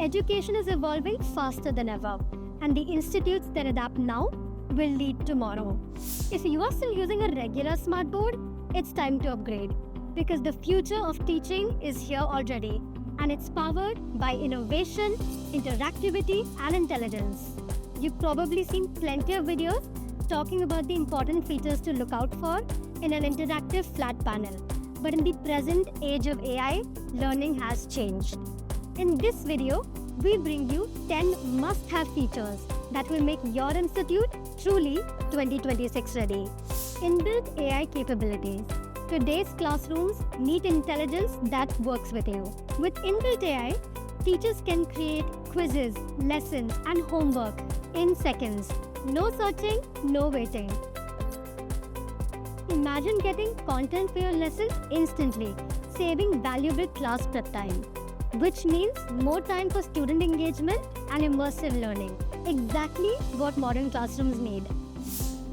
Education is evolving faster than ever, and the institutes that adapt now will lead tomorrow. If you are still using a regular smartboard, it's time to upgrade because the future of teaching is here already, and it's powered by innovation, interactivity, and intelligence. You've probably seen plenty of videos talking about the important features to look out for in an interactive flat panel. But in the present age of AI, learning has changed. In this video, we bring you 10 must-have features that will make your institute truly 2026 ready. Inbuilt AI capabilities. Today's classrooms need intelligence that works with you. With inbuilt AI, teachers can create quizzes, lessons, and homework in seconds. No searching, no waiting. Imagine getting content for your lessons instantly, saving valuable class prep time, which means more time for student engagement and immersive learning. Exactly what modern classrooms need.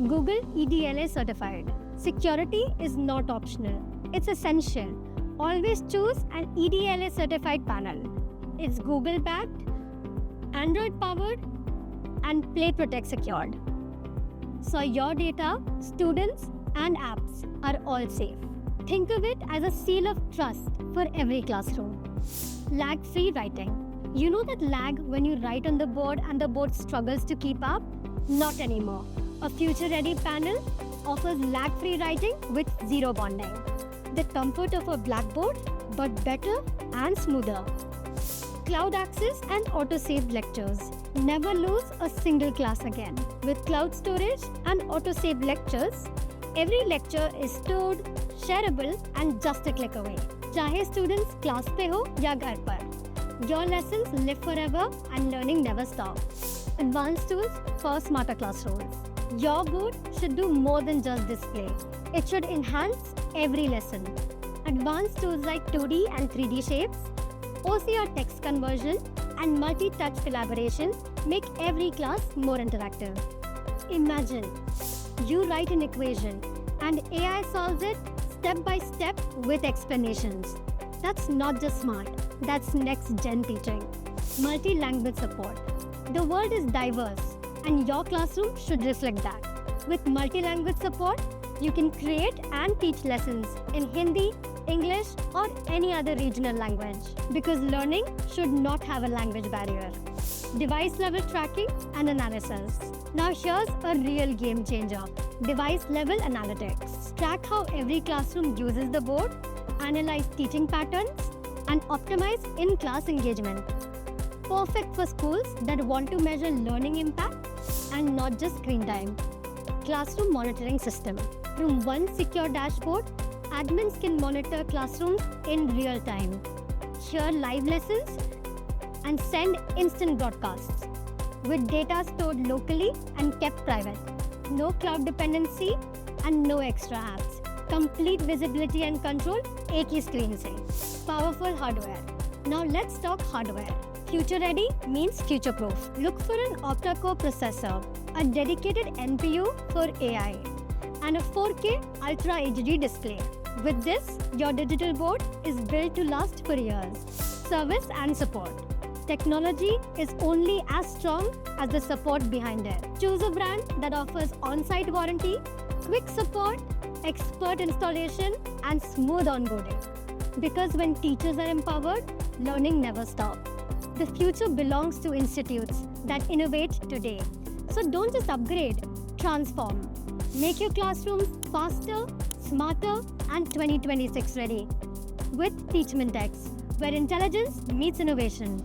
Google EDLA certified. Security is not optional. It's essential. Always choose an EDLA certified panel. It's Google backed, Android powered, and Play Protect secured. So your data, students, and apps are all safe. Think of it as a seal of trust for every classroom. Lag-free writing. You know that lag when you write on the board and the board struggles to keep up? Not anymore. A future-ready panel offers lag-free writing with zero bonding. The comfort of a blackboard, but better and smoother. Cloud access and auto-saved lectures. Never lose a single class again. With cloud storage and auto-saved lectures, every lecture is stored, shareable, and just a click away. Chahe students class pe ho ya ghar par. Your lessons live forever and learning never stops. Advanced tools for smarter classrooms. Your board should do more than just display. It should enhance every lesson. Advanced tools like 2D and 3D shapes, OCR text conversion, and multi-touch collaboration make every class more interactive. Imagine you write an equation and AI solves it step by step with explanations. That's not just smart, that's next-gen teaching. Multi-language support. The world is diverse and your classroom should reflect that. With multi-language support, you can create and teach lessons in Hindi, English, or any other regional language because learning should not have a language barrier. Device level tracking and analysis. Now here's a real game changer. Device level analytics. Track how every classroom uses the board, analyze teaching patterns, and optimize in-class engagement. Perfect for schools that want to measure learning impact and not just screen time. Classroom monitoring system. From one secure dashboard, admins can monitor classrooms in real time, share live lessons, and send instant broadcasts with data stored locally and kept private. No cloud dependency and no extra apps. Complete visibility and control एक ही screen से. Powerful hardware. Now let's talk hardware. Future ready means future proof. Look for an octa-core processor, a dedicated NPU for AI, and a 4K Ultra HD display. With this, your digital board is built to last for years. Service and support. Technology is only as strong as the support behind it. Choose a brand that offers on-site warranty, quick support, expert installation, and smooth onboarding. Because when teachers are empowered, learning never stops. The future belongs to institutes that innovate today. So don't just upgrade, transform. Make your classrooms faster, smarter, and 2026 ready. With Teachment X, where intelligence meets innovation.